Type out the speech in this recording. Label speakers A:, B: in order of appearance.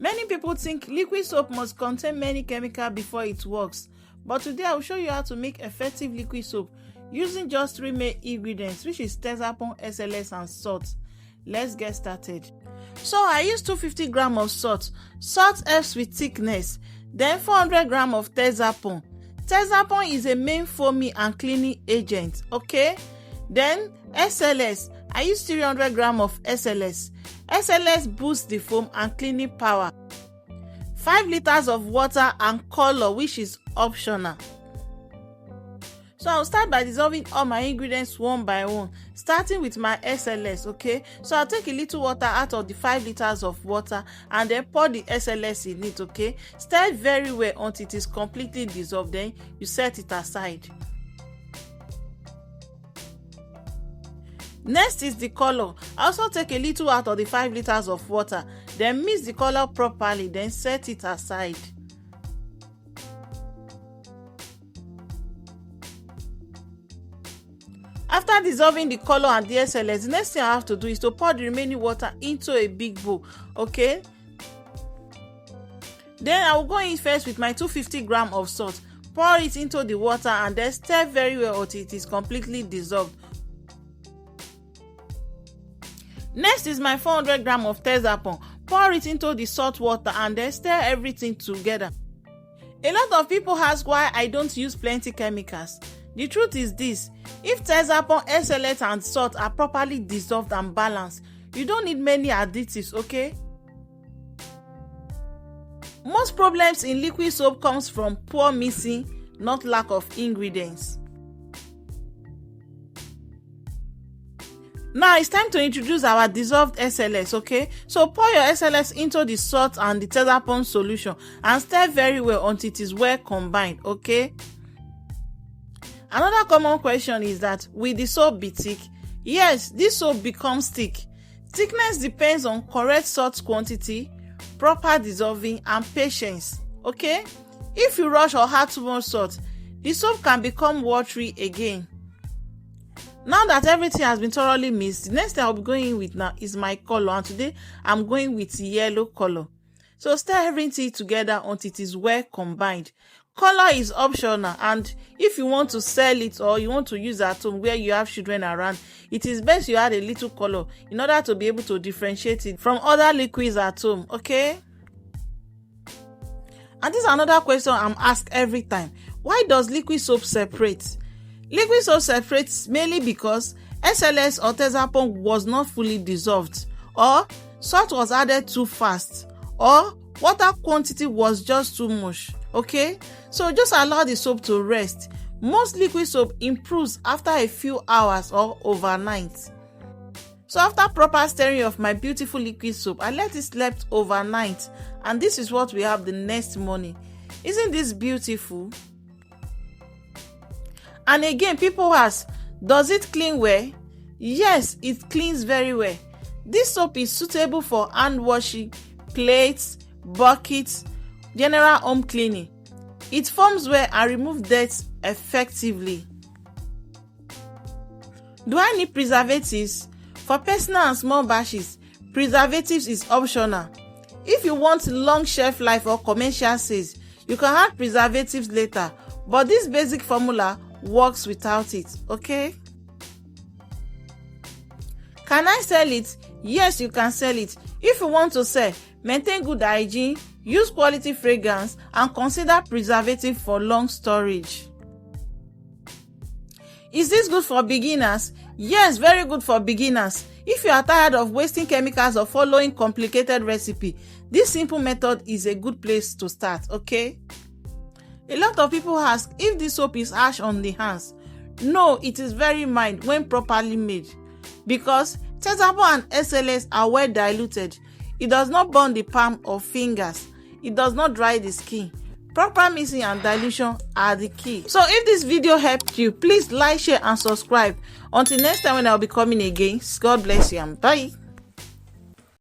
A: Many people think liquid soap must contain many chemicals before it works, but today I will show you how to make effective liquid soap using just 3 main ingredients, which is Texapon, SLS and salt. Let's get started. So I use 250 grams of salt. Salt helps with thickness. Then 400 grams of Texapon. Texapon is a main foaming and cleaning agent, okay? Then SLS. I use 300 grams of SLS. SLS boosts the foam and cleaning power. 5 liters of water and color, which is optional. So I'll start by dissolving all my ingredients one by one, starting with my SLS, okay? So I'll take a little water out of the 5 liters of water and then pour the SLS in it, okay? Stir very well until it is completely dissolved, then you set it aside. Next is the color. I also take a little out of the 5 liters of water, then mix the color properly, then set it aside. After dissolving the color and the SLS, the next thing I have to do is to pour the remaining water into a big bowl, okay? Then I will go in first with my 250 grams of salt. Pour it into the water and then stir very well until it is completely dissolved. Next is my 400 grams of Texapon. Pour it into the salt water and then stir everything together. A lot of people ask why I don't use plenty chemicals. The truth is this: if Texapon, SLS and salt are properly dissolved and balanced, you don't need many additives, okay? Most problems in liquid soap comes from poor mixing, not lack of ingredients. Now it's time to introduce our dissolved SLS, okay? So pour your SLS into the salt and the Texapon solution and stir very well until it is well combined, okay? Another common question is that, will the soap be thick? Yes, this soap becomes thick. Thickness depends on correct salt quantity, proper dissolving and patience, okay? If you rush or add too much salt, the soap can become watery again. Now that everything has been thoroughly mixed, the next thing I'll be going in with now is my color, and today I'm going with yellow color. So stir everything together until it is well combined. Color is optional, and if you want to sell it or you want to use at home where you have children around, it is best you add a little color in order to be able to differentiate it from other liquids at home, okay? And this is another question I'm asked every time: why does liquid soap separate? Liquid soap separates mainly because SLS or Texapon was not fully dissolved, or salt was added too fast, or water quantity was just too much, okay? So just allow the soap to rest. Most liquid soap improves after a few hours or overnight. So after proper stirring of my beautiful liquid soap, I let it sleep overnight, and this is what we have the next morning. Isn't this beautiful? And again, people ask, does it clean well? Yes, it cleans very well. This soap is suitable for hand washing, plates, buckets, general home cleaning. It foams well and removes dirt effectively. Do I need preservatives? For personal and small batches, preservatives is optional. If you want long shelf life or commercial sales, you can add preservatives later, but this basic formula works without it, okay? Can I sell it? Yes, you can sell it. If you want to sell, maintain good hygiene, use quality fragrance, and consider preservative for long storage. Is this good for beginners? Yes, very good for beginners. If you are tired of wasting chemicals or following complicated recipe, this simple method is a good place to start, okay? A lot of people ask if this soap is harsh on the hands. No, it is very mild when properly made, because Texapon and SLS are well diluted. It does not burn the palm or fingers. It does not dry the skin. Proper mixing and dilution are the key. So if this video helped you, please like, share and subscribe. Until next time when I'll be coming again, God bless you and bye.